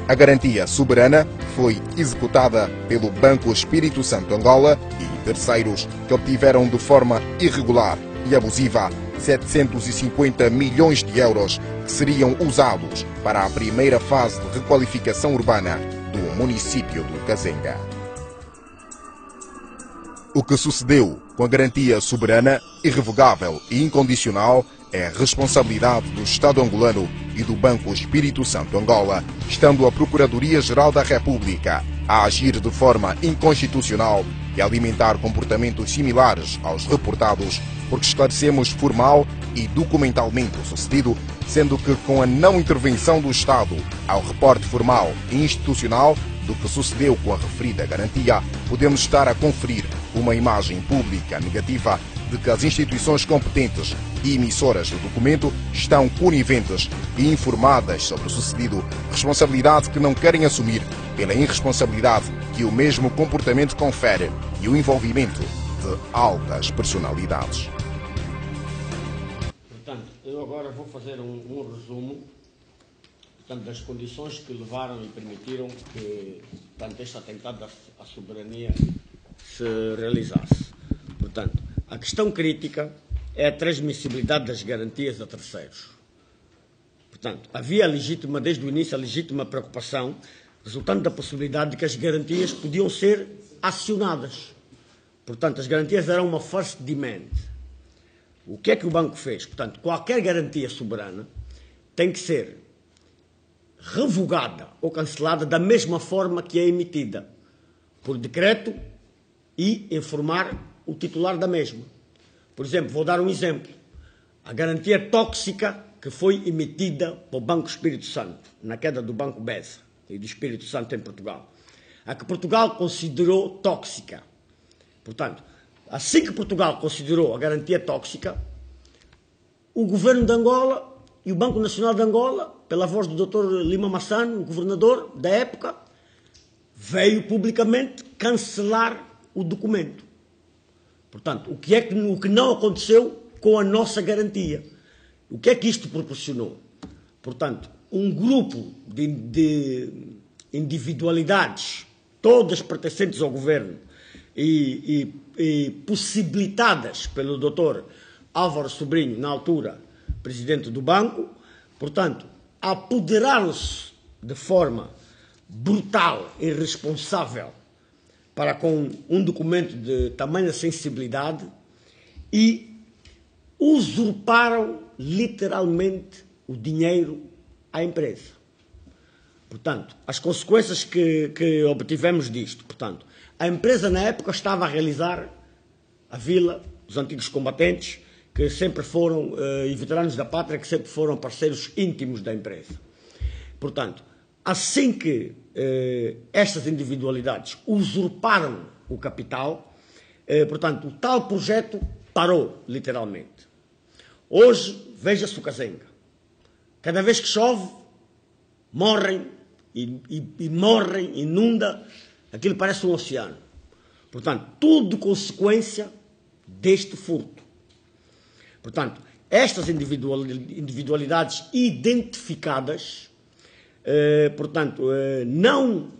A garantia soberana foi executada pelo Banco Espírito Santo Angola e terceiros que obtiveram de forma irregular e abusiva 750 milhões de euros que seriam usados para a primeira fase de requalificação urbana do município do Kazenga. O que sucedeu com a garantia soberana, irrevogável e incondicional é responsabilidade do Estado angolano e do Banco Espírito Santo Angola, estando a Procuradoria-Geral da República a agir de forma inconstitucional e alimentar comportamentos similares aos reportados, porque esclarecemos formal e documentalmente o sucedido, sendo que com a não intervenção do Estado ao reporte formal e institucional do que sucedeu com a referida garantia, podemos estar a conferir uma imagem pública negativa de que as instituições competentes e emissoras do documento estão coniventes e informadas sobre o sucedido, responsabilidade que não querem assumir pela irresponsabilidade que o mesmo comportamento confere e o envolvimento de altas personalidades. Portanto, eu agora vou fazer um resumo, portanto, das condições que levaram e permitiram que, portanto, este atentado à soberania se realizasse. Portanto, a questão crítica é a transmissibilidade das garantias a terceiros. Portanto, havia desde o início a legítima preocupação resultante da possibilidade de que as garantias podiam ser acionadas. Portanto, as garantias eram uma first demand. O que é que o banco fez? Portanto, qualquer garantia soberana tem que ser revogada ou cancelada da mesma forma que é emitida, por decreto, e informar o titular da mesma. Por exemplo, vou dar um exemplo. A garantia tóxica que foi emitida pelo Banco Espírito Santo, na queda do Banco BESA e do Espírito Santo em Portugal, a que Portugal considerou tóxica. Portanto, assim que Portugal considerou a garantia tóxica, o governo de Angola e o Banco Nacional de Angola, pela voz do Dr. Lima Massano, o governador da época, veio publicamente cancelar o documento. Portanto, o que não aconteceu com a nossa garantia? O que é que isto proporcionou? Portanto, um grupo de individualidades, todas pertencentes ao governo e possibilitadas pelo Dr. Álvaro Sobrinho, na altura presidente do banco, portanto, apoderaram-se de forma brutal e irresponsável para com um documento de tamanha sensibilidade e usurparam literalmente o dinheiro à empresa. Portanto, as consequências que obtivemos disto, portanto, a empresa na época estava a realizar a Vila, os antigos combatentes, que sempre foram, e veteranos da pátria, que sempre foram parceiros íntimos da empresa. Portanto, assim que estas individualidades usurparam o capital, portanto, o tal projeto parou, literalmente. Hoje, veja-se o Kazenga. Cada vez que chove, morrem e morrem, inunda, aquilo parece um oceano. Portanto, tudo consequência deste furto. Portanto, estas individualidades identificadas, portanto, não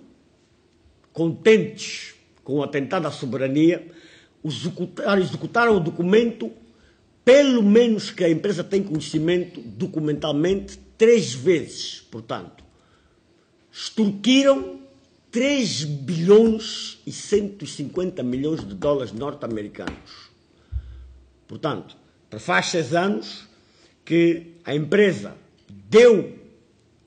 contentes com o atentado à soberania, executaram o documento, pelo menos que a empresa tem conhecimento, documentalmente, 3 vezes. Portanto, extorquiram 3 bilhões e 150 milhões de dólares norte-americanos. Portanto, faz 6 anos que a empresa deu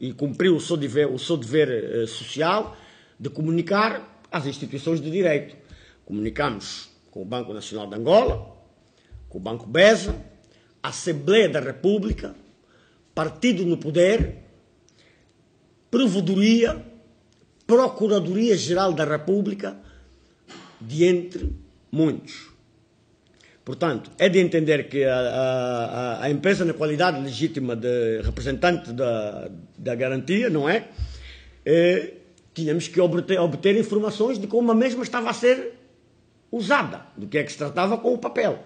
e cumpriu o seu dever social de comunicar às instituições de direito. Comunicamos com o Banco Nacional de Angola, com o Banco BESA, Assembleia da República, Partido no Poder, Provedoria, Procuradoria-Geral da República, de entre muitos. Portanto, é de entender que a empresa, na qualidade legítima de representante da garantia, não é? Tínhamos que obter informações de como a mesma estava a ser usada, do que é que se tratava com o papel.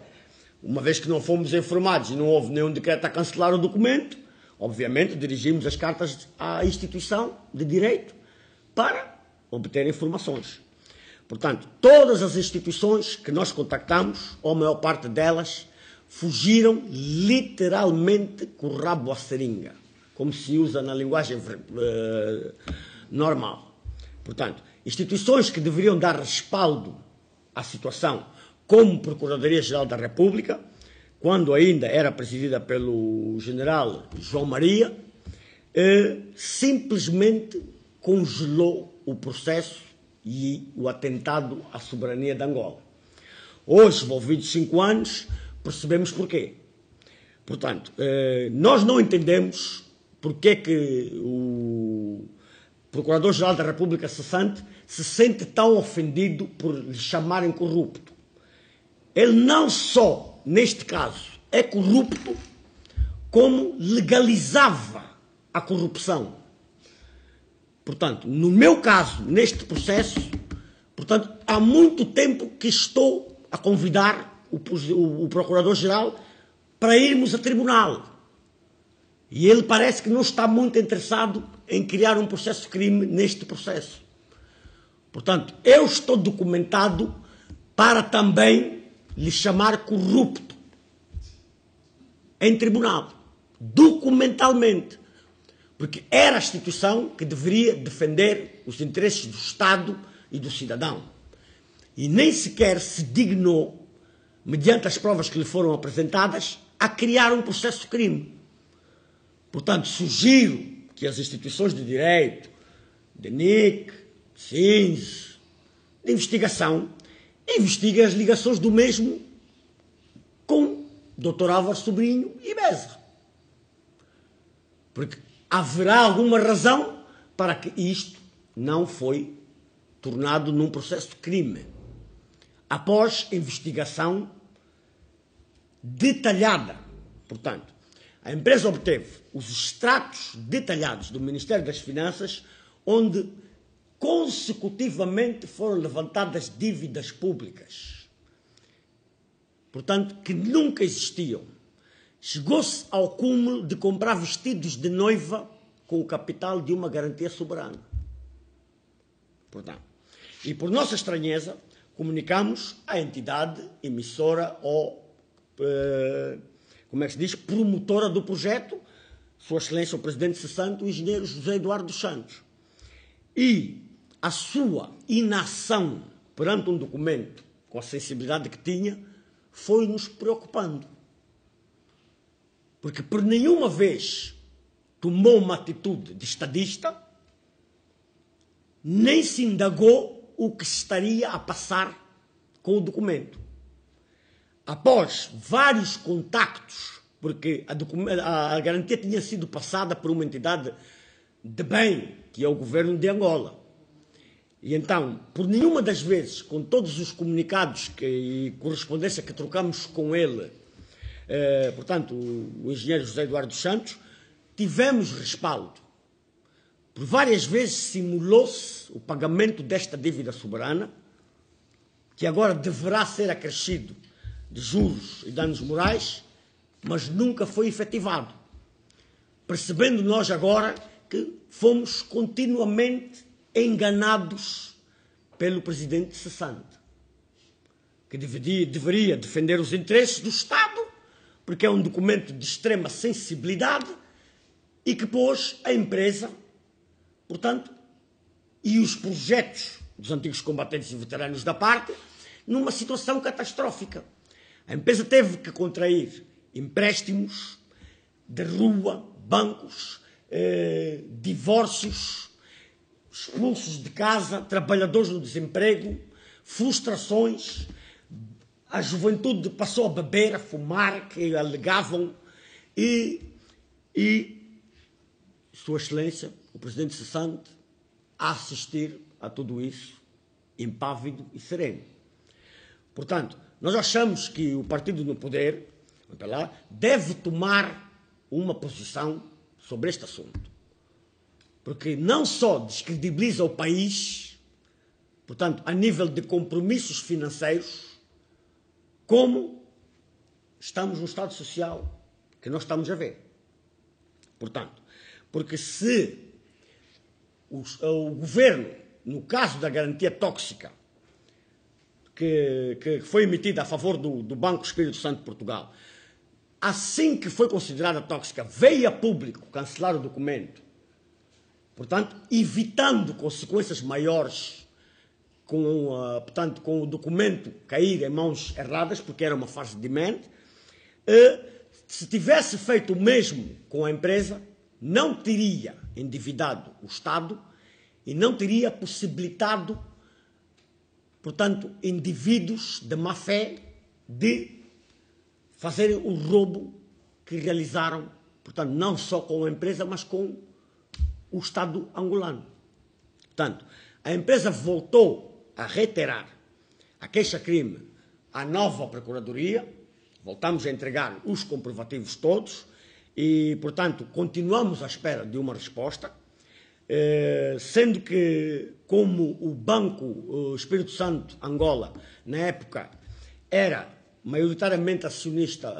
Uma vez que não fomos informados e não houve nenhum decreto a cancelar o documento, obviamente dirigimos as cartas à instituição de direito para obter informações. Portanto, todas as instituições que nós contactamos, ou a maior parte delas, fugiram literalmente com o rabo à seringa, como se usa na linguagem normal. Portanto, instituições que deveriam dar respaldo à situação, como Procuradoria-Geral da República, quando ainda era presidida pelo general João Maria, simplesmente congelou o processo e o atentado à soberania de Angola. Hoje, envolvidos 5 anos, percebemos porquê. Portanto, nós não entendemos porque que o Procurador-Geral da República cessante se sente tão ofendido por lhe chamarem corrupto. Ele não só, neste caso, é corrupto, como legalizava a corrupção. Portanto, no meu caso, neste processo, portanto, há muito tempo que estou a convidar o Procurador-Geral para irmos a tribunal. E ele parece que não está muito interessado em criar um processo de crime neste processo. Portanto, eu estou documentado para também lhe chamar corrupto em tribunal, documentalmente. Porque era a instituição que deveria defender os interesses do Estado e do cidadão. E nem sequer se dignou, mediante as provas que lhe foram apresentadas, a criar um processo de crime. Portanto, sugiro que as instituições de direito, de NIC, SINS, de investigação, investiguem as ligações do mesmo com Dr. Álvaro Sobrinho e Bezerra. Porque haverá alguma razão para que isto não foi tornado num processo de crime. Após investigação detalhada. Portanto, a empresa obteve os extratos detalhados do Ministério das Finanças, onde consecutivamente foram levantadas dívidas públicas. Portanto, que nunca existiam. Chegou-se ao cúmulo de comprar vestidos de noiva com o capital de uma garantia soberana. Portanto, e por nossa estranheza, comunicamos à entidade emissora ou, como é que se diz, promotora do projeto, Sua Excelência o Presidente cessante, o engenheiro José Eduardo dos Santos. E a sua inação perante um documento com a sensibilidade que tinha foi nos preocupando. Porque por nenhuma vez tomou uma atitude de estadista, nem se indagou o que estaria a passar com o documento. Após vários contactos, porque a garantia tinha sido passada por uma entidade de bem, que é o governo de Angola. E então, por nenhuma das vezes, com todos os comunicados e correspondência que trocamos com ele, portanto, o engenheiro José Eduardo dos Santos, tivemos respaldo. Por várias vezes simulou-se o pagamento desta dívida soberana, que agora deverá ser acrescido de juros e danos morais, mas nunca foi efetivado. Percebendo nós agora que fomos continuamente enganados pelo presidente cessante, que deveria defender os interesses do Estado, porque é um documento de extrema sensibilidade e que pôs a empresa, portanto, e os projetos dos antigos combatentes e veteranos da parte numa situação catastrófica. A empresa teve que contrair empréstimos de rua, bancos, divórcios, expulsos de casa, trabalhadores no desemprego, frustrações. A juventude passou a beber, a fumar, que alegavam, e Sua Excelência, o Presidente cessante, a assistir a tudo isso, impávido e sereno. Portanto, nós achamos que o partido no poder deve tomar uma posição sobre este assunto. Porque não só descredibiliza o país, portanto, a nível de compromissos financeiros, como estamos no Estado Social que nós estamos a ver. Portanto, porque se o governo, no caso da garantia tóxica, que foi emitida a favor do Banco Espírito Santo de Portugal, assim que foi considerada tóxica, veio a público cancelar o documento, portanto, evitando consequências maiores portanto, com o documento cair em mãos erradas, porque era uma farsa de mente. Se tivesse feito o mesmo com a empresa, não teria endividado o Estado e não teria possibilitado, portanto, indivíduos de má fé de fazerem o roubo que realizaram, portanto, não só com a empresa, mas com o Estado angolano. Portanto, a empresa voltou a reiterar a queixa-crime à nova Procuradoria, voltamos a entregar os comprovativos todos e, portanto, continuamos à espera de uma resposta, sendo que, como o Banco Espírito Santo Angola, na época, era maioritariamente acionista,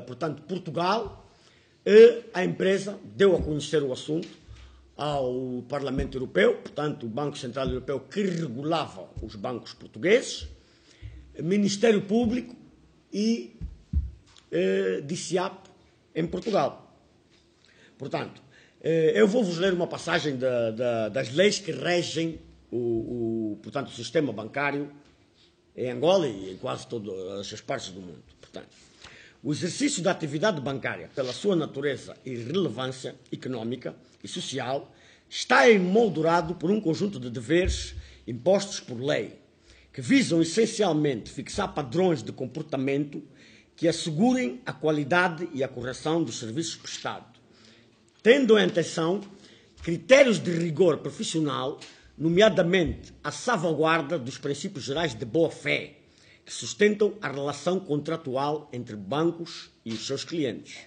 portanto, Portugal, a empresa deu a conhecer o assunto ao Parlamento Europeu, portanto, o Banco Central Europeu que regulava os bancos portugueses, Ministério Público e DICIAP em Portugal. Portanto, eu vou-vos ler uma passagem das leis que regem portanto, o sistema bancário em Angola e em quase todas as partes do mundo. Portanto, o exercício da atividade bancária, pela sua natureza e relevância económica e social, está emoldurado por um conjunto de deveres impostos por lei, que visam essencialmente fixar padrões de comportamento que assegurem a qualidade e a correção dos serviços prestados, tendo em atenção critérios de rigor profissional, nomeadamente a salvaguarda dos princípios gerais de boa-fé, que sustentam a relação contratual entre bancos e os seus clientes.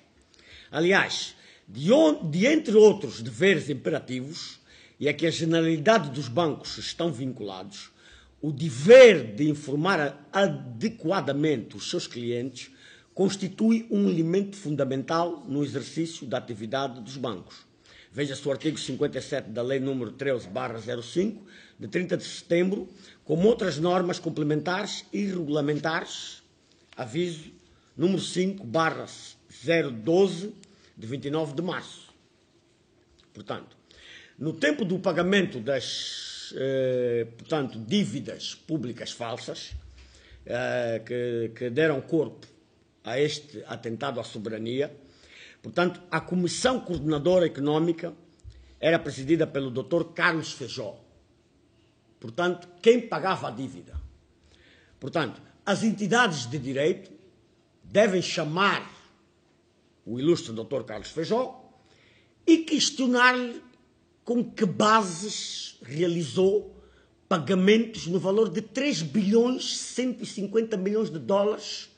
Aliás, de entre outros deveres imperativos, e a que a generalidade dos bancos estão vinculados, o dever de informar adequadamente os seus clientes constitui um elemento fundamental no exercício da atividade dos bancos. Veja-se o artigo 57 da Lei nº 13/05, de 30 de setembro, como outras normas complementares e regulamentares, aviso número 5/012, de 29 de março. Portanto, no tempo do pagamento das portanto, dívidas públicas falsas, que deram corpo a este atentado à soberania, portanto, a Comissão Coordenadora Económica era presidida pelo Dr. Carlos Feijó. Portanto, quem pagava a dívida? Portanto, as entidades de direito devem chamar o ilustre Dr. Carlos Feijó e questionar-lhe com que bases realizou pagamentos no valor de 3 bilhões 150 milhões de dólares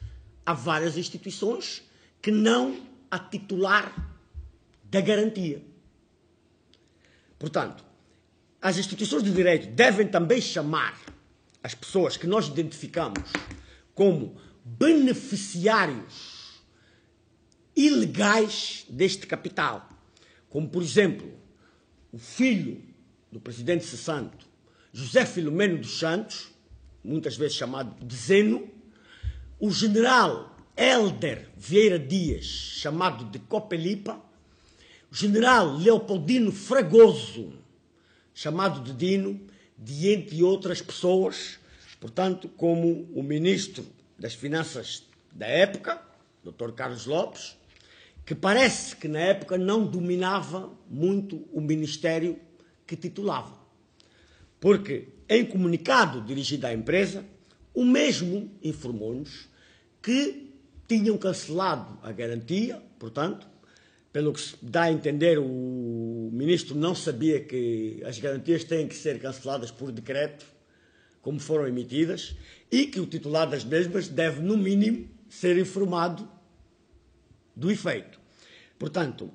a várias instituições que não a titular da garantia. Portanto, as instituições de direito devem também chamar as pessoas que nós identificamos como beneficiários ilegais deste capital, como, por exemplo, o filho do presidente cessante, José Filomeno dos Santos, muitas vezes chamado de Zeno, o general Hélder Vieira Dias, chamado de Copelipa, o general Leopoldino Fragoso, chamado de Dino, de entre outras pessoas, portanto, como o ministro das Finanças da época, Dr. Carlos Lopes, que parece que na época não dominava muito o ministério que titulava. Porque, em comunicado dirigido à empresa, o mesmo informou-nos que tinham cancelado a garantia, portanto, pelo que se dá a entender, o ministro não sabia que as garantias têm que ser canceladas por decreto, como foram emitidas, e que o titular das mesmas deve, no mínimo, ser informado do efeito. Portanto,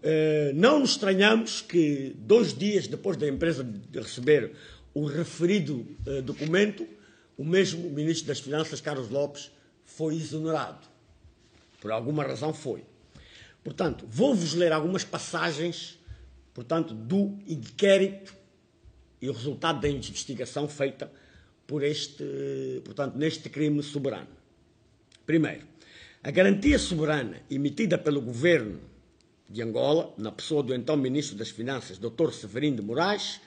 não nos estranhamos que 2 dias depois da empresa receber o referido documento, o mesmo ministro das Finanças, Carlos Lopes, foi exonerado. Por alguma razão foi. Portanto, vou-vos ler algumas passagens, portanto, do inquérito e o resultado da investigação feita por portanto, neste crime soberano. Primeiro, a garantia soberana emitida pelo governo de Angola, na pessoa do então Ministro das Finanças, Dr. Severino de Moraes,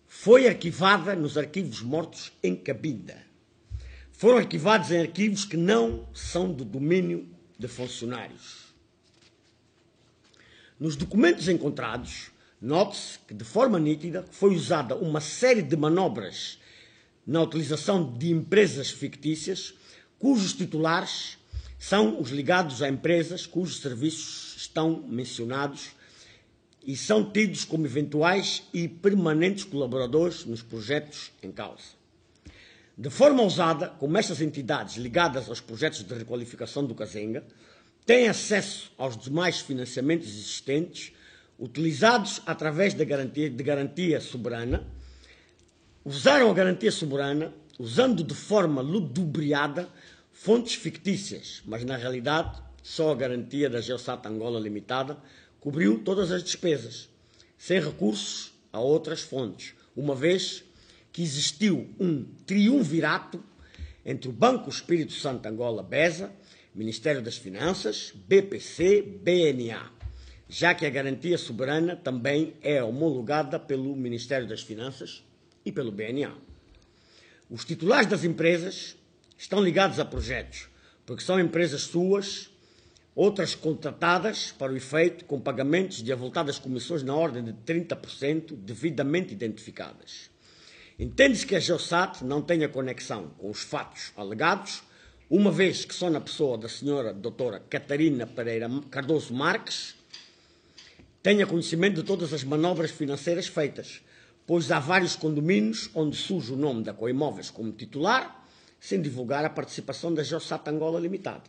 foi arquivada nos arquivos mortos em Cabinda. Foram arquivados em arquivos que não são do domínio de funcionários. Nos documentos encontrados, note-se que de forma nítida foi usada uma série de manobras na utilização de empresas fictícias, cujos titulares são os ligados a empresas cujos serviços estão mencionados e são tidos como eventuais e permanentes colaboradores nos projetos em causa. De forma ousada, como estas entidades ligadas aos projetos de requalificação do Kazenga têm acesso aos demais financiamentos existentes, utilizados através da garantia soberana, usaram a garantia soberana, usando de forma ludibriada fontes fictícias, mas na realidade só a garantia da Geosat Angola Limitada cobriu todas as despesas, sem recursos a outras fontes, uma vez que existiu um triunvirato entre o Banco Espírito Santo Angola BESA, Ministério das Finanças, BPC, BNA, já que a garantia soberana também é homologada pelo Ministério das Finanças e pelo BNA. Os titulares das empresas estão ligados a projetos, porque são empresas suas, outras contratadas para o efeito, com pagamentos de avultadas comissões na ordem de 30%, devidamente identificadas. Entende-se que a Geosat não tenha conexão com os fatos alegados, uma vez que só na pessoa da senhora doutora Catarina Pereira Cardoso Marques tenha conhecimento de todas as manobras financeiras feitas, pois há vários condomínios onde surge o nome da Coimóveis como titular, sem divulgar a participação da Geosat Angola Limitada.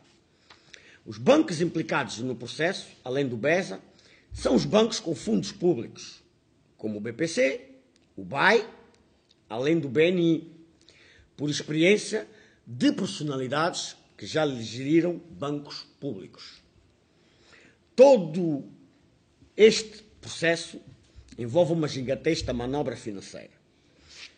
Os bancos implicados no processo, além do BESA, são os bancos com fundos públicos, como o BPC, o BAE, além do BNI, por experiência de personalidades que já lhe geriram bancos públicos. Todo este processo envolve uma gigantesca manobra financeira.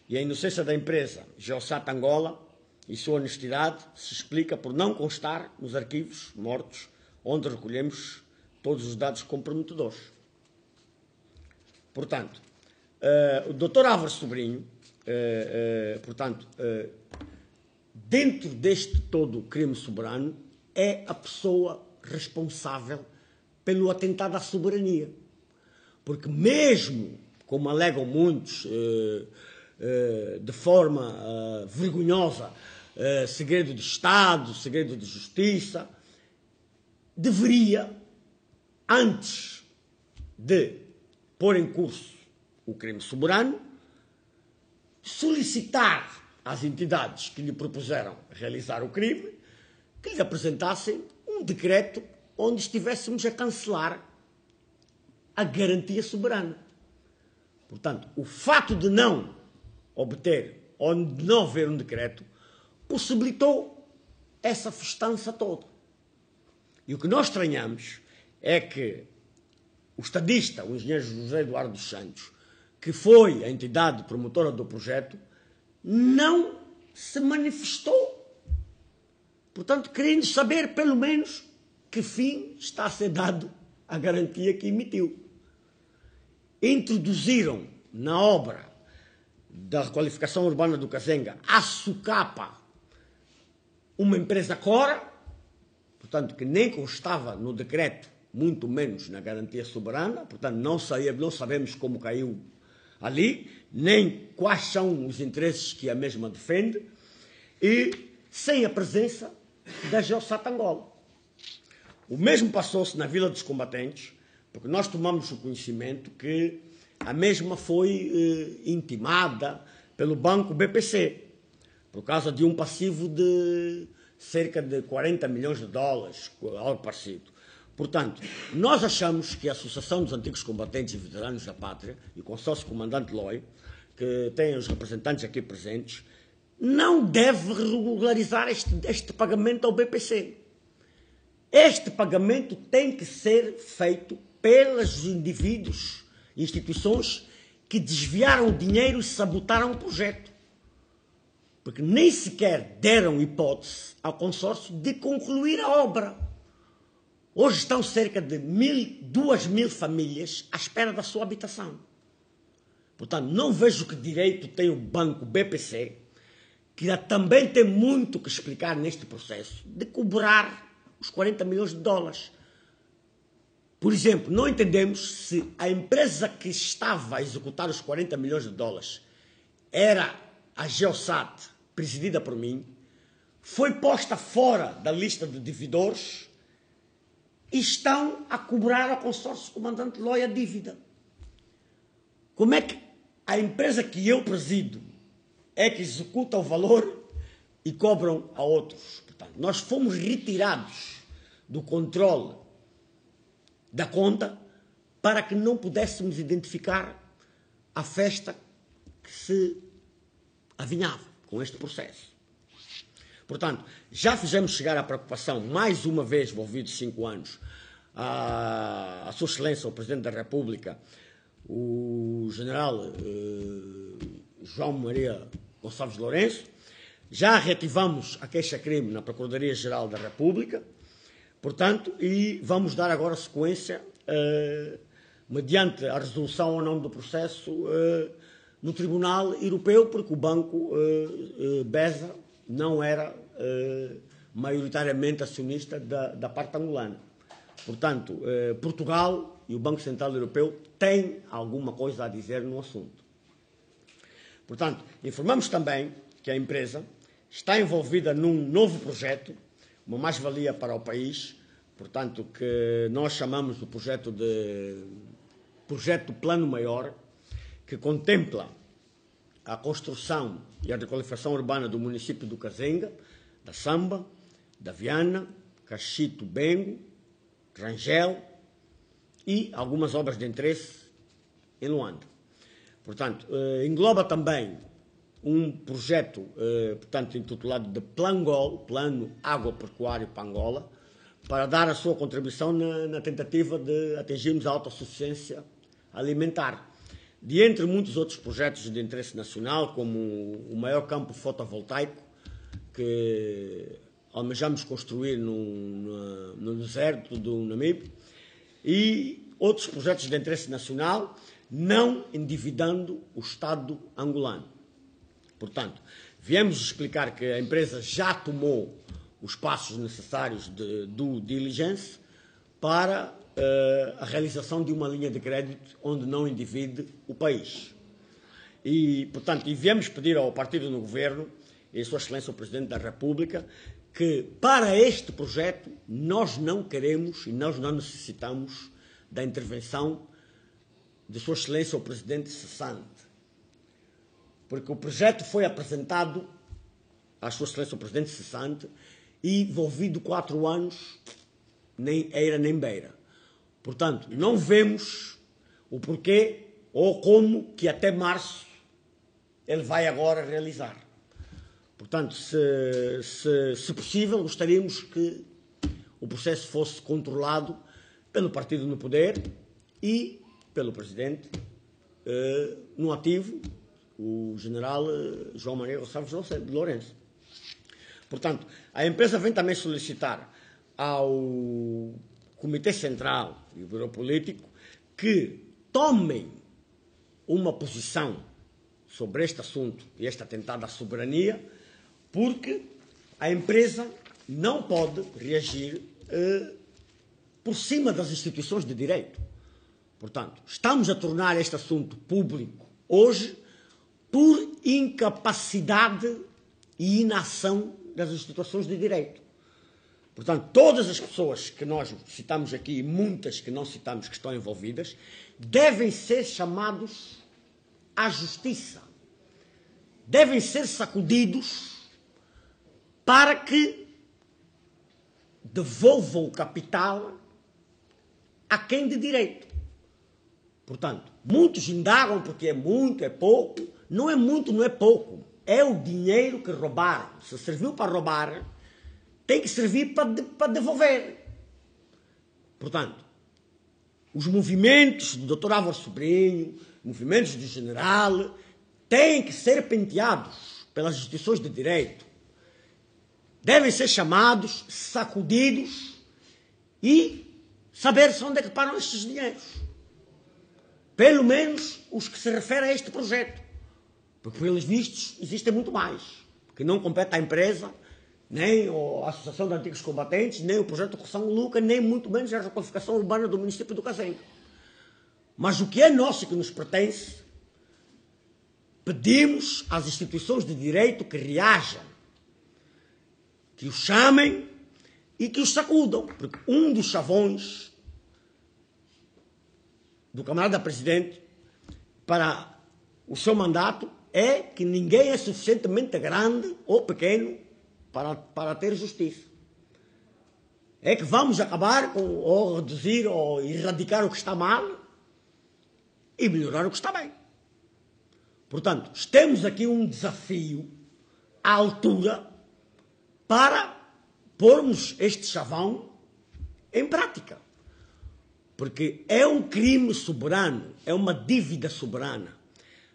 E a inocência da empresa Geosat Angola e sua honestidade se explica por não constar nos arquivos mortos onde recolhemos todos os dados comprometedores. Portanto, o Dr. Álvaro Sobrinho, dentro deste todo crime soberano, é a pessoa responsável pelo atentado à soberania. Porque mesmo, como alegam muitos, de forma vergonhosa, segredo de Estado, segredo de justiça, deveria, antes de pôr em curso o crime soberano, solicitar às entidades que lhe propuseram realizar o crime que lhe apresentassem um decreto onde estivéssemos a cancelar a garantia soberana. Portanto, o fato de não obter ou de não haver um decreto possibilitou essa festança toda. E o que nós estranhamos é que o estadista, o engenheiro José Eduardo dos Santos, que foi a entidade promotora do projeto, não se manifestou. Portanto, querendo saber, pelo menos, que fim está a ser dado à garantia que emitiu. Introduziram na obra da requalificação urbana do Kazenga a Sucapa uma empresa Cora, portanto, que nem constava no decreto, muito menos na garantia soberana, portanto, não sabemos como caiu ali, nem quais são os interesses que a mesma defende, e sem a presença da Geosat Angola. O mesmo passou-se na Vila dos Combatentes, porque nós tomamos o conhecimento que a mesma foi intimada pelo banco BPC, por causa de um passivo de cerca de 40 milhões de dólares, algo parecido. Portanto, nós achamos que a Associação dos Antigos Combatentes e Veteranos da Pátria e o Consórcio Comandante Loi, que tem os representantes aqui presentes, não deve regularizar este pagamento ao BPC. Este pagamento tem que ser feito pelos indivíduos, instituições que desviaram o dinheiro e sabotaram o projeto. Porque nem sequer deram hipótese ao consórcio de concluir a obra. Hoje estão cerca de 2.000 famílias à espera da sua habitação. Portanto, não vejo que direito tem o banco BPC, que também tem muito que explicar neste processo, de cobrar os 40 milhões de dólares. Por exemplo, não entendemos se a empresa que estava a executar os 40 milhões de dólares era a Geosat, presidida por mim, foi posta fora da lista de devedores e estão a cobrar ao consórcio comandante Loi a dívida. Como é que a empresa que eu presido é que executa o valor e cobram a outros? Portanto, nós fomos retirados do controle da conta para que não pudéssemos identificar a festa que se avinhava com este processo. Portanto, já fizemos chegar a preocupação, mais uma vez, envolvidos 5 anos, a Sua Excelência, o Presidente da República, o General João Maria Gonçalves Lourenço. Já reativamos a queixa-crime na Procuradoria-Geral da República, portanto, e vamos dar agora sequência, mediante a resolução ou não do processo, no Tribunal Europeu, porque o banco BESA não era maioritariamente acionista da parte angolana. Portanto, Portugal e o Banco Central Europeu têm alguma coisa a dizer no assunto. Portanto, informamos também que a empresa está envolvida num novo projeto, uma mais-valia para o país, portanto, que nós chamamos de projeto Plano Maior, que contempla a construção e a requalificação urbana do município do Cazenga, da Samba, da Viana, Cachito, Bengo, Rangel e algumas obras de interesse em Luanda. Portanto, engloba também um projeto, portanto, intitulado de Plangol, Plano Agropecuário para Angola, para dar a sua contribuição na tentativa de atingirmos a autossuficiência alimentar. De entre muitos outros projetos de interesse nacional, como o maior campo fotovoltaico que almejamos construir no deserto do Namibe, e outros projetos de interesse nacional, não endividando o Estado angolano. Portanto, viemos explicar que a empresa já tomou os passos necessários de due diligence para a realização de uma linha de crédito onde não endivide o país. E, portanto, viemos pedir ao partido no governo, e a Sua Excelência o Presidente da República, que para este projeto nós não queremos e nós não necessitamos da intervenção de Sua Excelência o Presidente cessante. Porque o projeto foi apresentado à Sua Excelência o Presidente cessante e envolvido 4 anos, nem eira nem beira. Portanto, não vemos o porquê ou como que até março ele vai agora realizar. Portanto, se possível, gostaríamos que o processo fosse controlado pelo partido no poder e pelo Presidente no ativo, o General João Maria Gonçalves Lourenço. Portanto, a empresa vem também solicitar ao Comitê Central e o Bureau Político que tomem uma posição sobre este assunto e este atentado à soberania, porque a empresa não pode reagir por cima das instituições de direito. Portanto, estamos a tornar este assunto público hoje por incapacidade e inação das instituições de direito. Portanto, todas as pessoas que nós citamos aqui, e muitas que não citamos que estão envolvidas, devem ser chamados à justiça. Devem ser sacudidos para que devolvam o capital a quem de direito. Portanto, muitos indagam porque é muito, é pouco. Não é muito, não é pouco. É o dinheiro que roubaram. Se serviu para roubar, tem que servir para devolver. Portanto, os movimentos do Dr. Álvaro Sobrinho, movimentos do general, têm que ser penteados pelas instituições de direito. Devem ser chamados, sacudidos e saber-se onde é que param estes dinheiros. Pelo menos os que se referem a este projeto. Porque, pelos vistos, existem muito mais, que não compete à empresa, nem a Associação de Antigos Combatentes, nem o projeto de São Luca, nem muito menos a requalificação urbana do município do Caazenga. Mas o que é nosso e que nos pertence, pedimos às instituições de direito que reajam, que os chamem e que os sacudam. Porque um dos chavões do camarada presidente para o seu mandato é que ninguém é suficientemente grande ou pequeno para ter justiça. É que vamos acabar com, ou reduzir, ou erradicar o que está mal e melhorar o que está bem. Portanto, temos aqui um desafio à altura para pormos este chavão em prática. Porque é um crime soberano, é uma dívida soberana.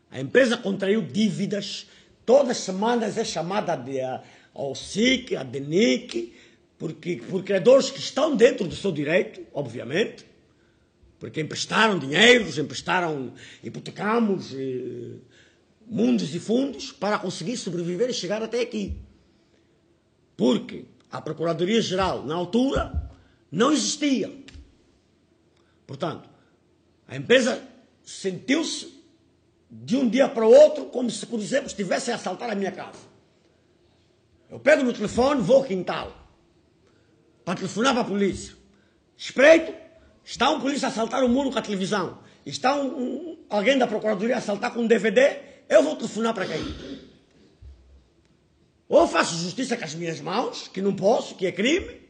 A empresa contraiu dívidas, todas as semanas é chamada ao SIC, à DENIC, por credores que estão dentro do seu direito, obviamente, porque emprestaram dinheiros, hipotecamos mundos e fundos para conseguir sobreviver e chegar até aqui. Porque a Procuradoria-Geral, na altura, não existia. Portanto, a empresa sentiu-se de um dia para o outro como se, por exemplo, estivesse a assaltar a minha casa. Eu pego no telefone, vou ao quintal para telefonar para a polícia. Espreito, está um polícia a assaltar o muro com a televisão. Está alguém da Procuradoria a assaltar com um DVD, eu vou telefonar para quem? Ou faço justiça com as minhas mãos, que não posso, que é crime,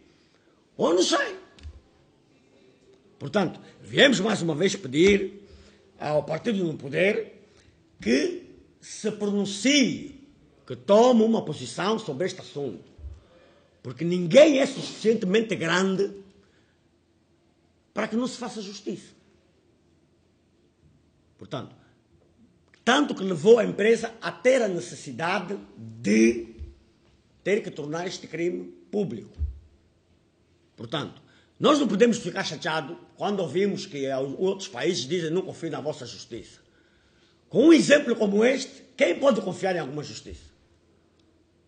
ou não sei. Portanto, viemos mais uma vez pedir ao Partido no Poder que se pronuncie, que tome uma posição sobre este assunto. Porque ninguém é suficientemente grande para que não se faça justiça. Portanto, tanto que levou a empresa a ter a necessidade de ter que tornar este crime público. Portanto, nós não podemos ficar chateados quando ouvimos que outros países dizem não confio na vossa justiça. Com um exemplo como este, quem pode confiar em alguma justiça?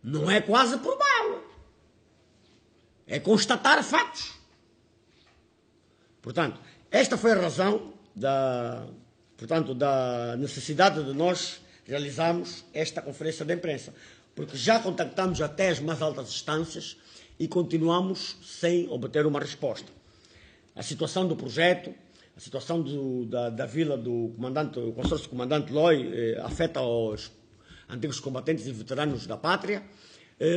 Não é quase provável. É constatar fatos. Portanto, esta foi a razão da necessidade de nós realizarmos esta conferência de imprensa. Porque já contactamos até as mais altas instâncias e continuamos sem obter uma resposta. A situação do projeto, a situação da vila do consórcio comandante Loi afeta os antigos combatentes e veteranos da pátria.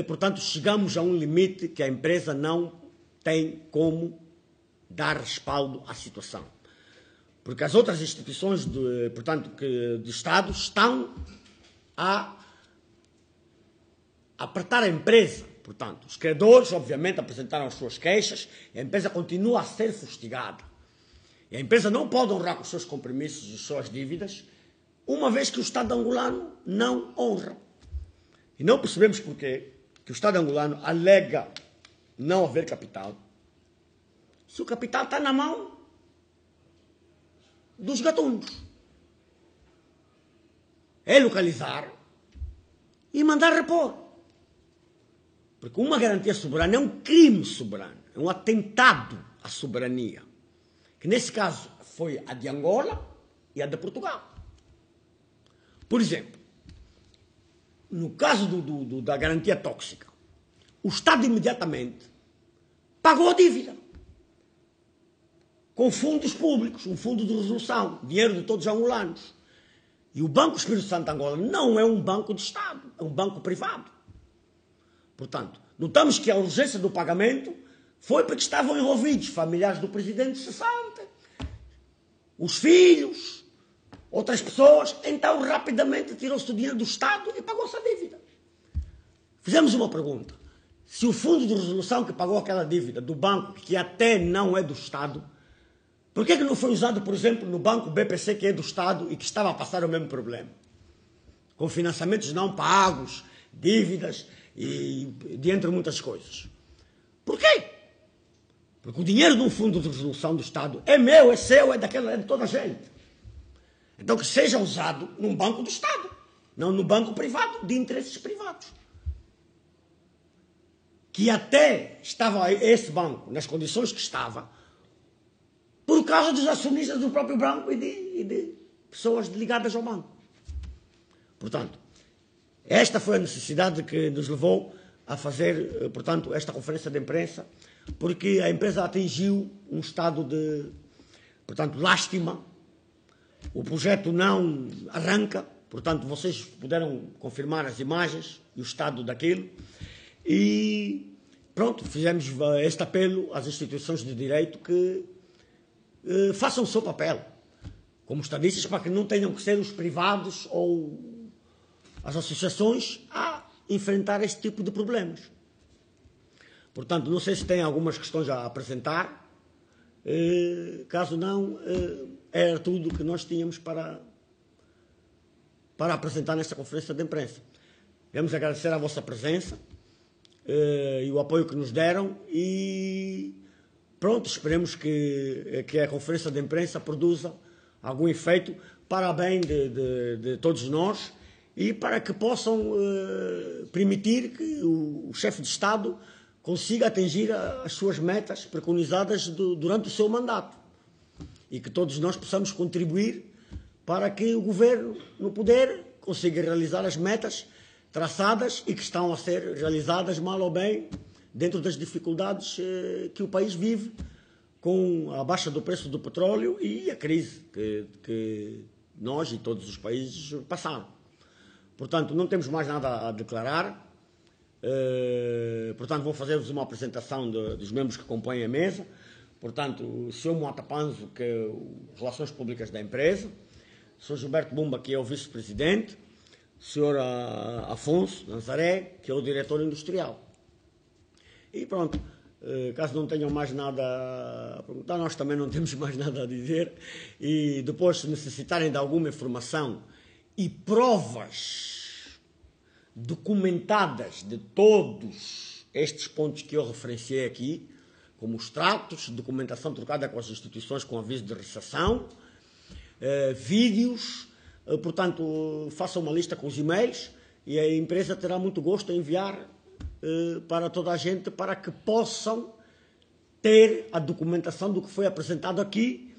Portanto, chegamos a um limite que a empresa não tem como dar respaldo à situação. Porque as outras instituições de Estado estão a apertar a empresa. Portanto, os credores, obviamente, apresentaram as suas queixas, e a empresa continua a ser fustigada. E a empresa não pode honrar com os seus compromissos e as suas dívidas, uma vez que o Estado angolano não honra. E não percebemos porquê que o Estado angolano alega não haver capital, se o capital está na mão dos gatunos. É localizar e mandar repor. Porque uma garantia soberana é um crime soberano, é um atentado à soberania. Que nesse caso foi a de Angola e a de Portugal. Por exemplo, no caso da garantia tóxica, o Estado imediatamente pagou a dívida com fundos públicos, um fundo de resolução, dinheiro de todos os angolanos. E o Banco Espírito Santo de Angola não é um banco de Estado, é um banco privado. Portanto, notamos que a urgência do pagamento foi porque estavam envolvidos familiares do presidente cessante, os filhos, outras pessoas. Então, rapidamente tirou-se o dinheiro do Estado e pagou-se a dívida. Fizemos uma pergunta. Se o fundo de resolução que pagou aquela dívida do banco, que até não é do Estado, Por que não foi usado, por exemplo, no banco BPC, que é do Estado e que estava a passar o mesmo problema? Com financiamentos não pagos, dívidas e dentre muitas coisas. Por quê? Porque o dinheiro de um fundo de resolução do Estado é meu, é seu, é de toda a gente. Então que seja usado num banco do Estado, não num banco privado, de interesses privados. Que até estava esse banco, nas condições que estava, por causa dos acionistas do próprio banco e de pessoas ligadas ao banco. Portanto, esta foi a necessidade que nos levou a fazer, portanto, esta conferência de imprensa, porque a empresa atingiu um estado de, portanto, lástima. O projeto não arranca, portanto, vocês puderam confirmar as imagens e o estado daquilo. E pronto, fizemos este apelo às instituições de direito que façam o seu papel como estadistas, para que não tenham que ser os privados ou as associações a enfrentar este tipo de problemas. Portanto, não sei se tem algumas questões a apresentar. Caso não, era tudo o que nós tínhamos para apresentar nesta conferência de imprensa. Queremos agradecer a vossa presença e o apoio que nos deram e pronto, esperemos que a conferência de imprensa produza algum efeito para bem de todos nós e para que possam permitir que o chefe de Estado consiga atingir as suas metas preconizadas durante o seu mandato e que todos nós possamos contribuir para que o governo no poder consiga realizar as metas traçadas e que estão a ser realizadas mal ou bem dentro das dificuldades que o país vive com a baixa do preço do petróleo e a crise que nós e todos os países passaram. Portanto, não temos mais nada a declarar. Portanto, vou fazer-vos uma apresentação dos membros que compõem a mesa. Portanto, o Sr. Moata Panzo, que é o Relações Públicas da empresa, o Sr. Gilberto Bumba, que é o vice-presidente, o Sr. Afonso Nazaré, que é o diretor industrial. E pronto, caso não tenham mais nada a perguntar, nós também não temos mais nada a dizer. E depois, se necessitarem de alguma informação e provas documentadas de todos estes pontos que eu referenciei aqui, como os tratos, documentação trocada com as instituições com aviso de recepção, vídeos, portanto, façam uma lista com os e-mails e a empresa terá muito gosto em enviar para toda a gente para que possam ter a documentação do que foi apresentado aqui,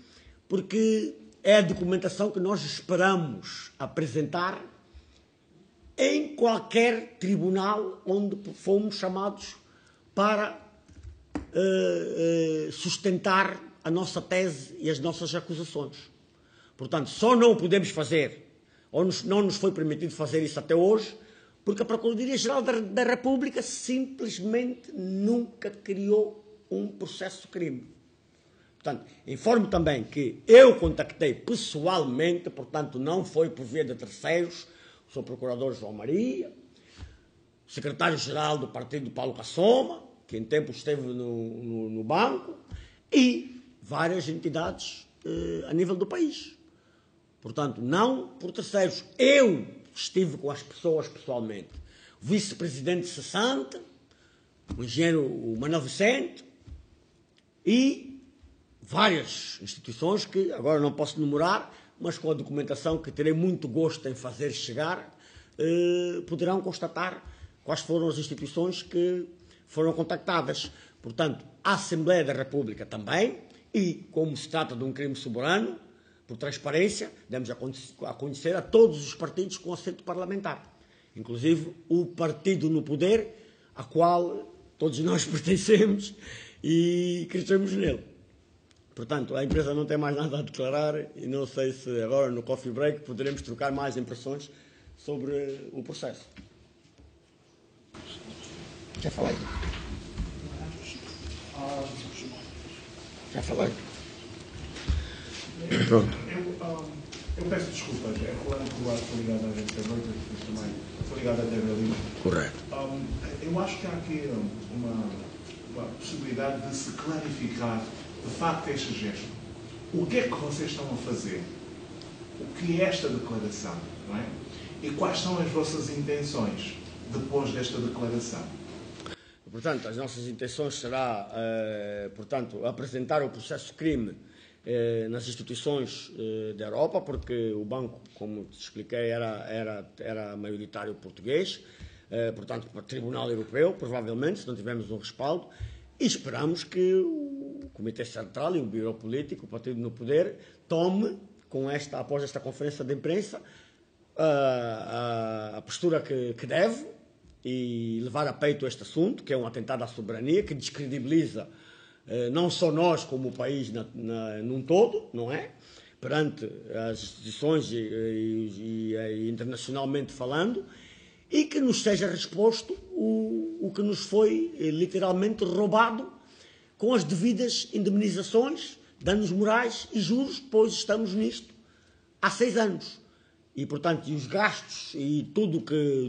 porque é a documentação que nós esperamos apresentar em qualquer tribunal onde fomos chamados para sustentar a nossa tese e as nossas acusações. Portanto, só não o podemos fazer, ou não nos foi permitido fazer isso até hoje, porque a Procuradoria-Geral da República simplesmente nunca criou um processo-crime. Portanto, informo também que eu contactei pessoalmente, portanto, não foi por via de terceiros, o Sr. Procurador João Maria, o secretário-geral do partido Paulo Cassoma, que em tempo esteve no banco, e várias entidades a nível do país. Portanto, não por terceiros. Eu estive com as pessoas pessoalmente. O vice-presidente cessante, o engenheiro Manuel Vicente e várias instituições que agora não posso enumerar, mas com a documentação que terei muito gosto em fazer chegar, poderão constatar quais foram as instituições que foram contactadas. Portanto, a Assembleia da República também, e como se trata de um crime soberano, por transparência, demos a conhecer a todos os partidos com assento parlamentar, inclusive o partido no poder, a qual todos nós pertencemos e crescemos nele. Portanto, a empresa não tem mais nada a declarar e não sei se agora no coffee break poderemos trocar mais impressões sobre o processo. Já falei. Já falei. Pronto. Eu peço desculpas, é claro que eu estou ligado à agência Reuters, mas também estou ligado à TVLI. Correto. Eu acho que há aqui uma possibilidade de se clarificar de facto este gesto. O que é que vocês estão a fazer? O que é esta declaração? Não é? E quais são as vossas intenções depois desta declaração? Portanto, as nossas intenções será, portanto, apresentar o processo de crime nas instituições da Europa, porque o banco, como te expliquei, era maioritário português, portanto, para o Tribunal Europeu, provavelmente, se não tivermos um respaldo, e esperamos que o Comitê Central e o Bureau Político, o Partido no Poder, tome, após esta conferência de imprensa, a postura que deve, e levar a peito este assunto, que é um atentado à soberania, que descredibiliza não só nós como o país num todo, não é? Perante as instituições e internacionalmente falando, e que nos seja resposto o que nos foi literalmente roubado com as devidas indemnizações, danos morais e juros, pois estamos nisto há 6 anos. E, portanto, os gastos e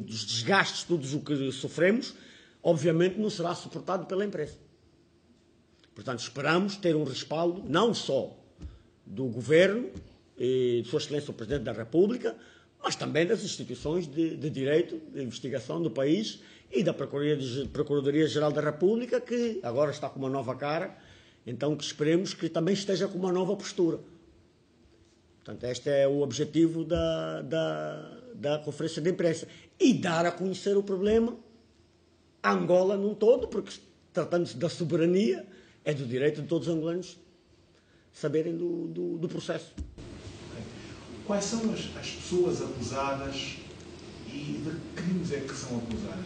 os desgastes, tudo o que sofremos, obviamente não será suportado pela empresa. Portanto, esperamos ter um respaldo, não só do Governo e de Sua Excelência o Presidente da República, mas também das instituições de direito, de investigação do país e da Procuradoria-Geral da República, que agora está com uma nova cara, então que esperemos que também esteja com uma nova postura. Portanto, este é o objetivo da conferência de imprensa. E dar a conhecer o problema a Angola num todo, porque tratando-se da soberania, é do direito de todos os angolanos saberem do processo. Quais são as pessoas acusadas e de que crimes é que são acusadas?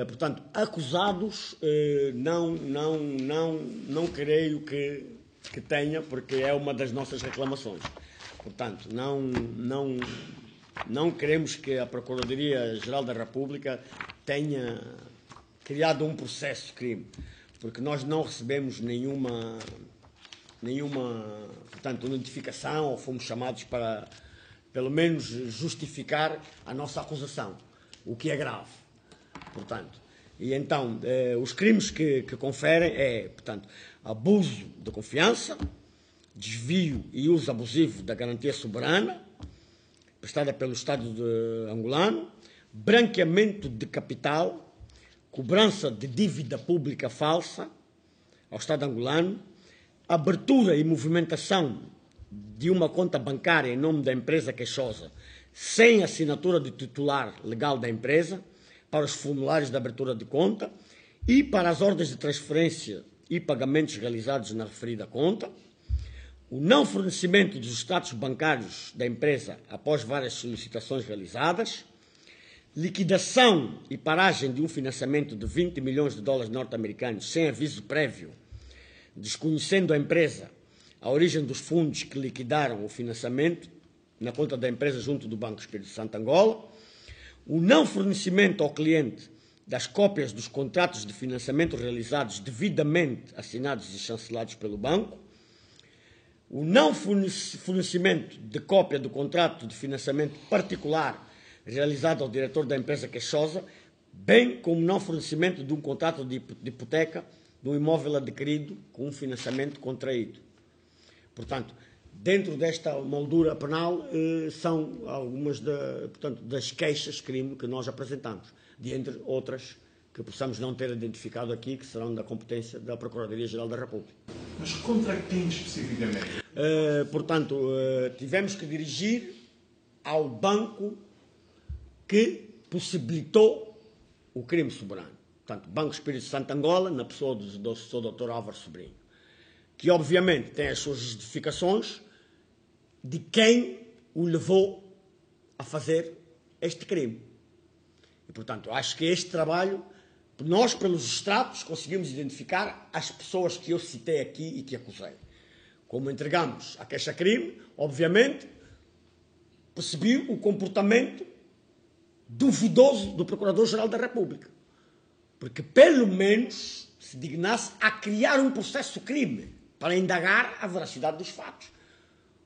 Portanto, acusados, não creio que tenha, porque é uma das nossas reclamações. Portanto, não queremos que a Procuradoria-Geral da República tenha criado um processo de crime, porque nós não recebemos nenhuma portanto, notificação, ou fomos chamados para, pelo menos, justificar a nossa acusação, o que é grave. Portanto, e então, os crimes que conferem portanto, abuso de confiança, desvio e uso abusivo da garantia soberana, prestada pelo Estado angolano, branqueamento de capital, cobrança de dívida pública falsa ao Estado angolano, abertura e movimentação de uma conta bancária em nome da empresa queixosa, sem assinatura de titular legal da empresa, para os formulários de abertura de conta e para as ordens de transferência e pagamentos realizados na referida conta, o não fornecimento dos extratos bancários da empresa após várias solicitações realizadas, liquidação e paragem de um financiamento de 20 milhões de dólares norte-americanos sem aviso prévio, desconhecendo a empresa a origem dos fundos que liquidaram o financiamento na conta da empresa junto do Banco Espírito Santo Angola, o não fornecimento ao cliente das cópias dos contratos de financiamento realizados devidamente assinados e chancelados pelo banco, o não fornecimento de cópia do contrato de financiamento particular realizado ao diretor da empresa queixosa, bem como não fornecimento de um contrato de hipoteca de um imóvel adquirido com um financiamento contraído. Portanto, dentro desta moldura penal, são algumas das queixas-crime que nós apresentamos, de entre outras que possamos não ter identificado aqui, que serão da competência da Procuradoria-Geral da República. Mas contra quem especificamente? Portanto, tivemos que dirigir ao banco que possibilitou o crime soberano. Portanto, Banco Espírito Santo Angola, na pessoa do Sr. Dr. Álvaro Sobrinho, que obviamente tem as suas justificações de quem o levou a fazer este crime. E, portanto, acho que este trabalho, nós, pelos extratos, conseguimos identificar as pessoas que eu citei aqui e que acusei. Como entregamos a queixa-crime, obviamente, percebi o comportamento duvidoso do Procurador-Geral da República. Porque, pelo menos, se dignasse a criar um processo-crime para indagar a veracidade dos fatos.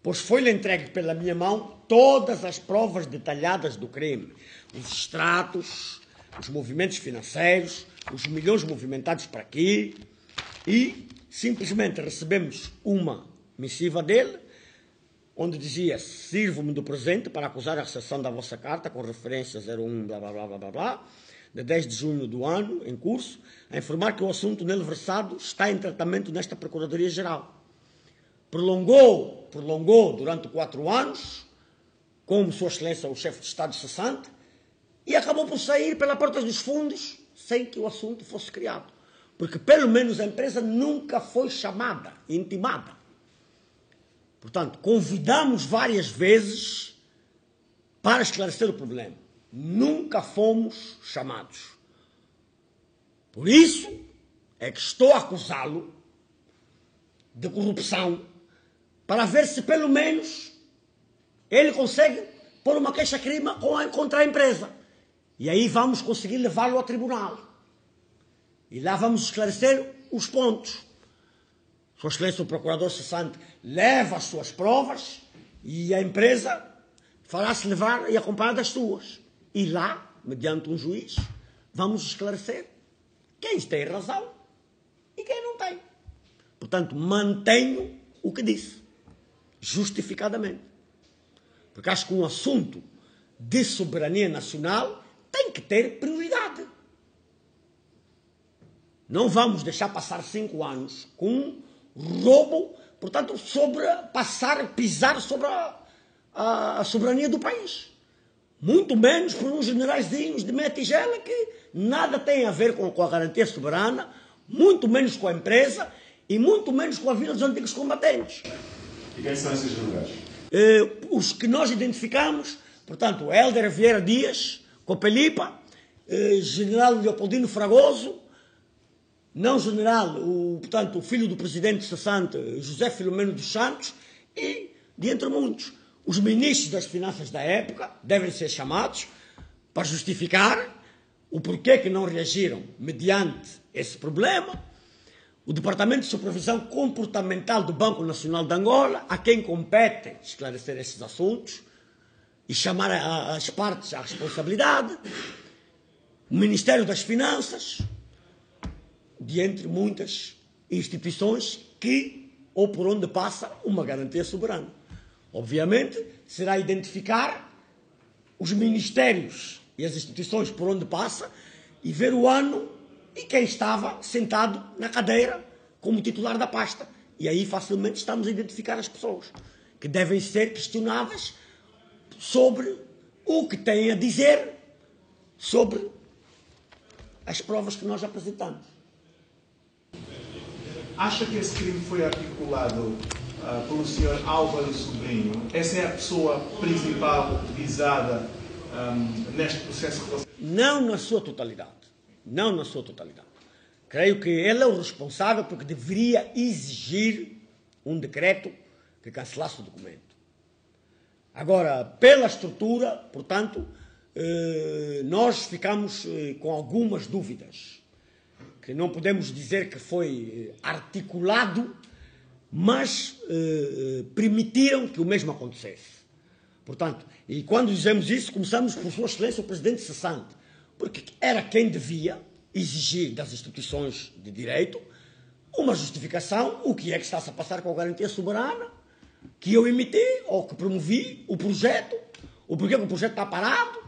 Pois foi-lhe entregue pela minha mão todas as provas detalhadas do crime. Os extratos, os movimentos financeiros, os milhões movimentados para aqui, e simplesmente recebemos uma missiva dele, onde dizia: sirvo-me do presente para acusar a recepção da vossa carta com referência 01 blá blá blá blá blá blá, de 10 de junho do ano em curso, a informar que o assunto nele versado está em tratamento nesta Procuradoria-Geral. Prolongou durante 4 anos, como Sua Excelência o chefe de Estado cessante, e acabou por sair pela porta dos fundos sem que o assunto fosse criado. Porque pelo menos a empresa nunca foi chamada, intimada. Portanto, convidamos várias vezes para esclarecer o problema. Nunca fomos chamados. Por isso é que estou a acusá-lo de corrupção, para ver se pelo menos ele consegue pôr uma queixa-crime contra a empresa. E aí vamos conseguir levá-lo ao tribunal. E lá vamos esclarecer os pontos. Sua Excelência o Procurador cessante leva as suas provas e a empresa fará-se levar e acompanhar das suas. E lá, mediante um juiz, vamos esclarecer quem tem razão e quem não tem. Portanto, mantenho o que disse, justificadamente. Porque acho que um assunto de soberania nacional tem que ter prioridade. Não vamos deixar passar 5 anos com roubo, portanto, pisar sobre a soberania do país. Muito menos por uns generaizinhos de meia tigela que nada tem a ver com a garantia soberana, muito menos com a empresa e muito menos com a vida dos antigos combatentes. E quem são esses generais? Os que nós identificamos, portanto, Hélder Vieira Dias, Copelipa, General Leopoldino Fragoso, não general, portanto, o filho do presidente cessante, José Filomeno dos Santos, e, de entre muitos, os ministros das finanças da época devem ser chamados para justificar o porquê que não reagiram mediante esse problema. O Departamento de Supervisão Comportamental do Banco Nacional de Angola, a quem compete esclarecer esses assuntos e chamar as partes à responsabilidade. O Ministério das Finanças, de entre muitas instituições que, ou por onde passa, uma garantia soberana. Obviamente, será identificar os ministérios e as instituições por onde passa e ver o ano e quem estava sentado na cadeira como titular da pasta. E aí facilmente estamos a identificar as pessoas que devem ser questionadas sobre o que têm a dizer sobre as provas que nós apresentamos. Acha que esse crime foi articulado pelo Sr. Álvaro Sobrinho? Essa é a pessoa principal visada neste processo? Não na sua totalidade. Não na sua totalidade. Creio que ele é o responsável porque deveria exigir um decreto que cancelasse o documento. Agora, pela estrutura, portanto, nós ficamos com algumas dúvidas. Que não podemos dizer que foi articulado, mas permitiram que o mesmo acontecesse. Portanto, e quando dizemos isso, começamos por Sua Excelência o Presidente cessante, porque era quem devia exigir das instituições de direito uma justificação, o que é que está-se a passar com a garantia soberana, que eu emiti, ou que promovi o projeto, o porquê que o projeto está parado,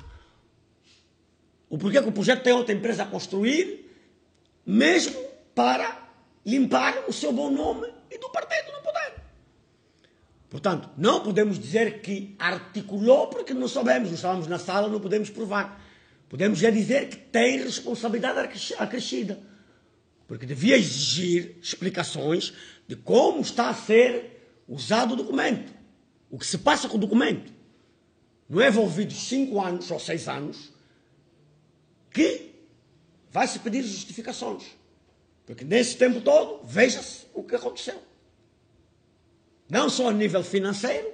o porquê que o projeto tem outra empresa a construir, mesmo para limpar o seu bom nome e do partido no poder. Portanto, não podemos dizer que articulou porque não soubemos, não estávamos na sala, não podemos provar. Podemos já dizer que tem responsabilidade acrescida, porque devia exigir explicações de como está a ser usado o documento, o que se passa com o documento. Não é envolvido 5 anos ou 6 anos que vai-se pedir justificações. Porque nesse tempo todo, veja-se o que aconteceu. Não só a nível financeiro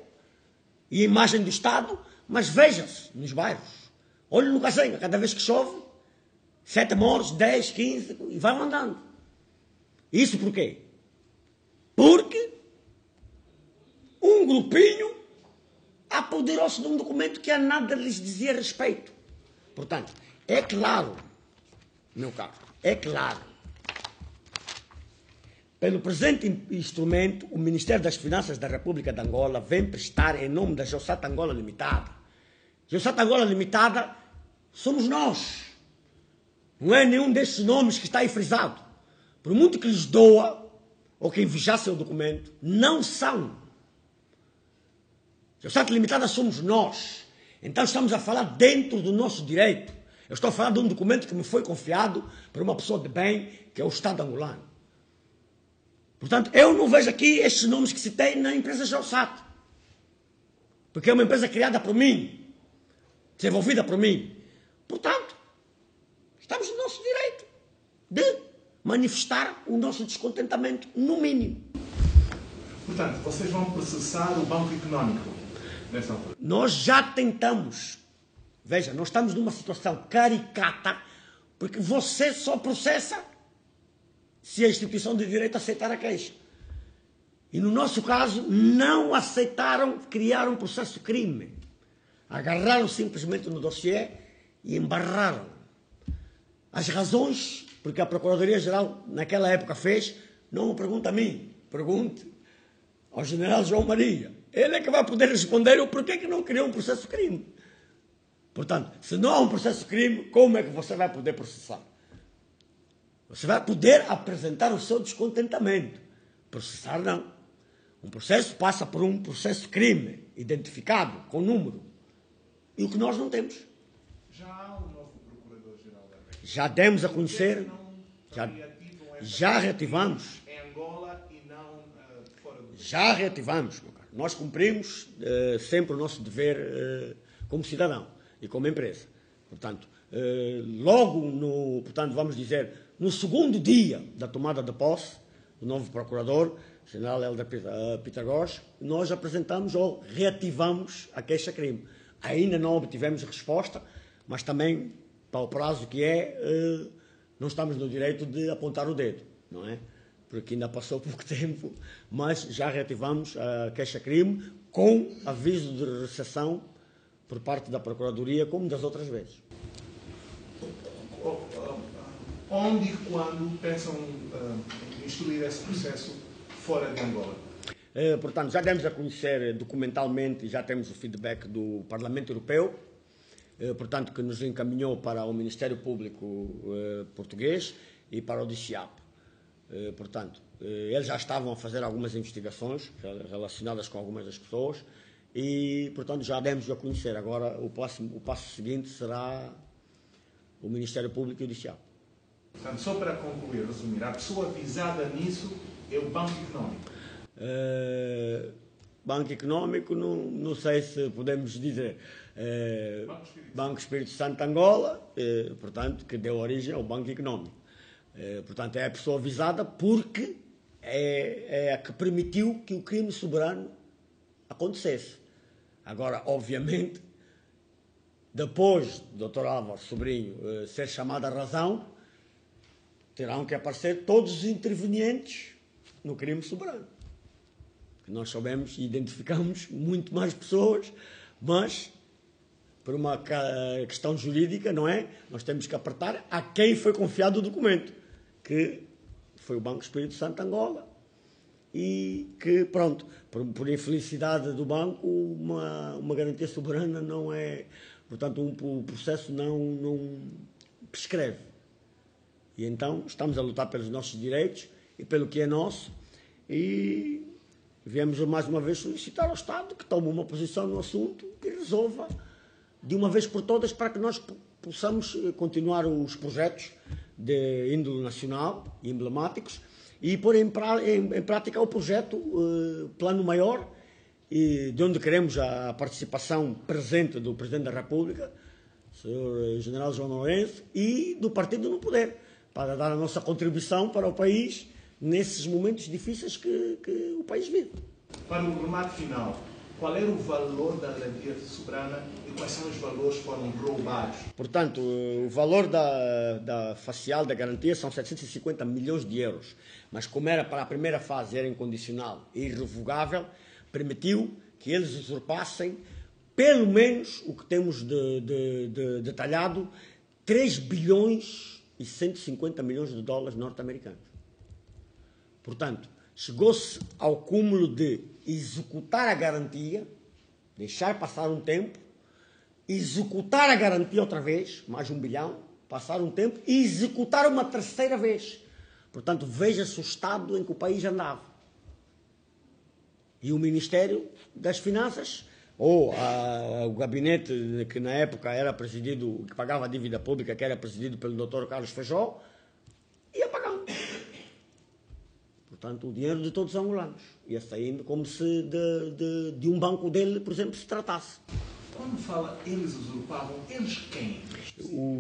e imagem do Estado, mas veja-se nos bairros. Olhe no Casenga, cada vez que chove, 7 mortes, 10, 15, e vai andando. Isso por quê? Porque um grupinho apoderou-se de um documento que a nada lhes dizia respeito. Portanto, é claro, meu caro, é claro Pelo presente instrumento, o Ministério das Finanças da República de Angola vem prestar em nome da Geosat Angola Limitada. Geosat Angola Limitada somos nós. Não é nenhum desses nomes que está aí frisado. Por muito que lhes doa, ou que enviasse o documento, não são. Geosat Limitada somos nós. Então estamos a falar dentro do nosso direito. Eu estou a falar de um documento que me foi confiado por uma pessoa de bem, que é o Estado angolano. Portanto, eu não vejo aqui estes nomes que citei na empresa Geosat. Porque é uma empresa criada por mim, desenvolvida por mim. Portanto, estamos no nosso direito de manifestar o nosso descontentamento, no mínimo. Portanto, vocês vão processar o Banco Económico nesta altura? Nós já tentamos. Veja, nós estamos numa situação caricata, porque você só processa se a instituição de direito aceitar a queixa. E no nosso caso, não aceitaram criar um processo crime. Agarraram simplesmente no dossiê e embarraram. As razões, porque a Procuradoria-Geral naquela época fez, não me pergunta a mim, pergunte ao general João Maria. Ele é que vai poder responder o porquê que não criou um processo crime. Portanto, se não há um processo crime, como é que você vai poder processar? Você vai poder apresentar o seu descontentamento. Processar, não. Um processo passa por um processo crime, identificado, com número. E o que nós não temos. Já há um novo Procurador-Geral da República. Já demos a conhecer, já reativamos. Em Angola e não fora do país. Já reativamos, meu caro. Nós cumprimos sempre o nosso dever como cidadão e como empresa. Portanto, portanto, vamos dizer, no segundo dia da tomada de posse do novo procurador, general Helder Pitagós, nós apresentamos ou reativamos a queixa-crime. Ainda não obtivemos resposta, mas também, para o prazo que não estamos no direito de apontar o dedo, não é? Porque ainda passou pouco tempo, mas já reativamos a queixa-crime com aviso de recepção por parte da Procuradoria, como das outras vezes. Onde e quando pensam instruir esse processo fora de Angola? Portanto, já demos a conhecer documentalmente, já temos o feedback do Parlamento Europeu, portanto, que nos encaminhou para o Ministério Público português e para o DICIAP. Portanto, eles já estavam a fazer algumas investigações relacionadas com algumas das pessoas e, portanto, já demos a conhecer. Agora, o passo seguinte será o Ministério Público e o DICIAP. Portanto, só para concluir, resumir, a pessoa visada nisso é o Banco Económico. Banco Económico, não sei se podemos dizer. Banco Espírito Santo Angola, portanto, que deu origem ao Banco Económico. Portanto, é a pessoa visada porque é a que permitiu que o crime soberano acontecesse. Agora, obviamente, depois do Dr. Álvaro Sobrinho ser chamado à razão, terão que aparecer todos os intervenientes no crime soberano. Nós soubemos e identificamos muito mais pessoas, mas por uma questão jurídica, não é? Nós temos que apertar a quem foi confiado o documento, que foi o Banco Espírito Santo Angola, e que, pronto, por infelicidade do banco, uma garantia soberana não é, portanto, o processo não prescreve. E então estamos a lutar pelos nossos direitos e pelo que é nosso, e viemos mais uma vez solicitar ao Estado que tome uma posição no assunto e resolva de uma vez por todas para que nós possamos continuar os projetos de índole nacional e emblemáticos e pôr em prática o projeto Plano Maior, de onde queremos a participação presente do Presidente da República, Sr. General João Lourenço, e do Partido no Poder, para dar a nossa contribuição para o país nesses momentos difíceis que o país vive. Para o remate final, qual era o valor da garantia soberana e quais são os valores que foram roubados? Portanto, o valor da facial da garantia são 750 milhões de euros, mas como era para a primeira fase, era incondicional e irrevogável, permitiu que eles usurpassem pelo menos o que temos de detalhado, 3 bilhões e 150 milhões de dólares norte-americanos. Portanto, chegou-se ao cúmulo de executar a garantia, deixar passar um tempo, executar a garantia outra vez, mais 1 bilhão, passar um tempo, e executar uma terceira vez. Portanto, veja-se o estado em que o país andava. E o Ministério das Finanças, ou o gabinete que na época era presidido, que pagava a dívida pública, que era presidido pelo Dr. Carlos Feijó, ia pagando. Portanto, o dinheiro de todos os angolanos ia saindo como se de um banco dele, por exemplo, se tratasse. Quando fala eles usurpavam, eles quem?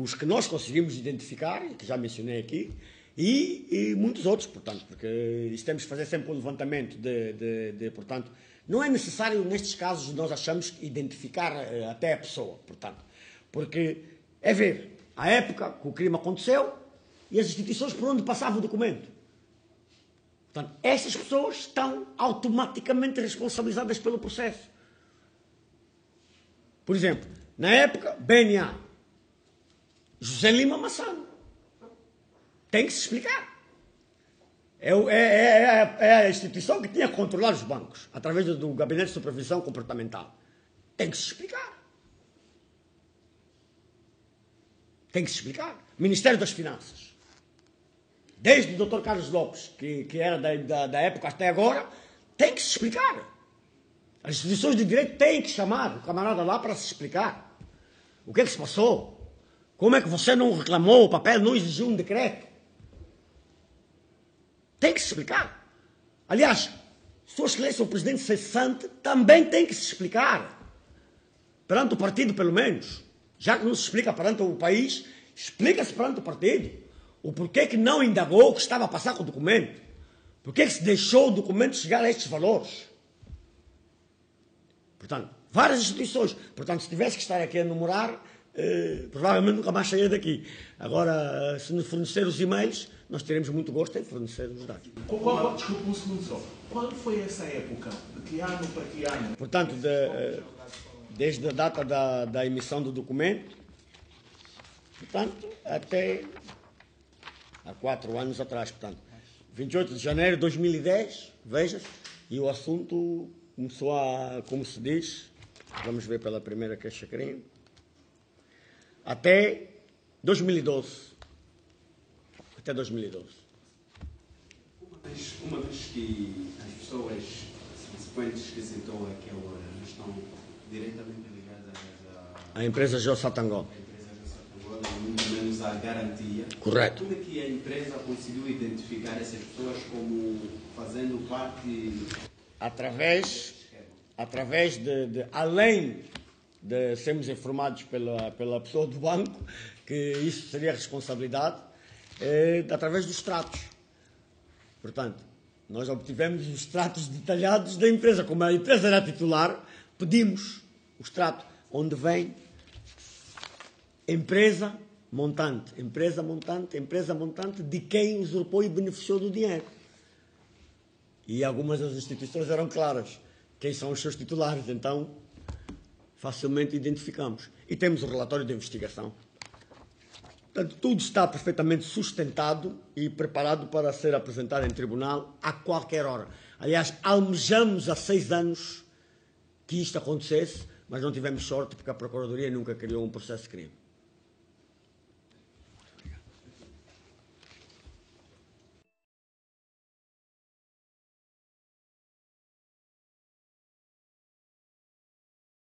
Os que nós conseguimos identificar, que já mencionei aqui, e muitos outros, portanto, porque temos que fazer sempre um levantamento portanto, não é necessário, nestes casos, nós achamos, identificar até a pessoa, portanto, porque é ver a época que o crime aconteceu e as instituições por onde passava o documento. Portanto, essas pessoas estão automaticamente responsabilizadas pelo processo. Por exemplo, na época, BNA, José Lima Massano. Tem que se explicar. É a instituição que tinha que controlar os bancos, através do Gabinete de Supervisão Comportamental. Tem que se explicar. Tem que se explicar. Ministério das Finanças. Desde o Dr. Carlos Lopes, que era da época até agora, tem que se explicar. As instituições de direito têm que chamar o camarada lá para se explicar. O que é que se passou? Como é que você não reclamou o papel, não exigiu um decreto? Tem que se explicar. Aliás, Sua Excelência, o presidente cessante, também tem que se explicar. Perante o partido, pelo menos. Já que não se explica perante o país, explica-se perante o partido. O porquê que não indagou o que estava a passar com o documento. Porquê que se deixou o documento chegar a estes valores. Portanto, várias instituições. Portanto, se tivesse que estar aqui a enumerar, provavelmente nunca mais saía daqui. Agora, se nos fornecer os e-mails, nós teremos muito gosto em fornecer os dados. Desculpa um segundo só. Qual foi essa época? De que ano para que ano? Portanto, desde a data da emissão do documento, portanto, até há 4 anos atrás. Portanto, 28 de janeiro de 2010, veja-se, e o assunto começou a, como se diz, vamos ver pela primeira queixa-crime, até 2012. Até 2012. Uma vez que as pessoas subsequentes que citou aqui agora estão diretamente ligadas à empresa Geosatangol. Muito menos à garantia. Correto. Como é que a empresa conseguiu identificar essas pessoas como fazendo parte... Através além de sermos informados pela pessoa do banco, que isso seria responsabilidade, através dos extratos. Portanto, nós obtivemos os extratos detalhados da empresa. Como a empresa era titular, pedimos o extrato, onde vem empresa montante, de quem usurpou e beneficiou do dinheiro. E algumas das instituições eram claras. Quem são os seus titulares? Então, facilmente identificamos. E temos o relatório de investigação. Portanto, tudo está perfeitamente sustentado e preparado para ser apresentado em tribunal a qualquer hora. Aliás, almejamos há 6 anos que isto acontecesse, mas não tivemos sorte porque a Procuradoria nunca criou um processo de crime.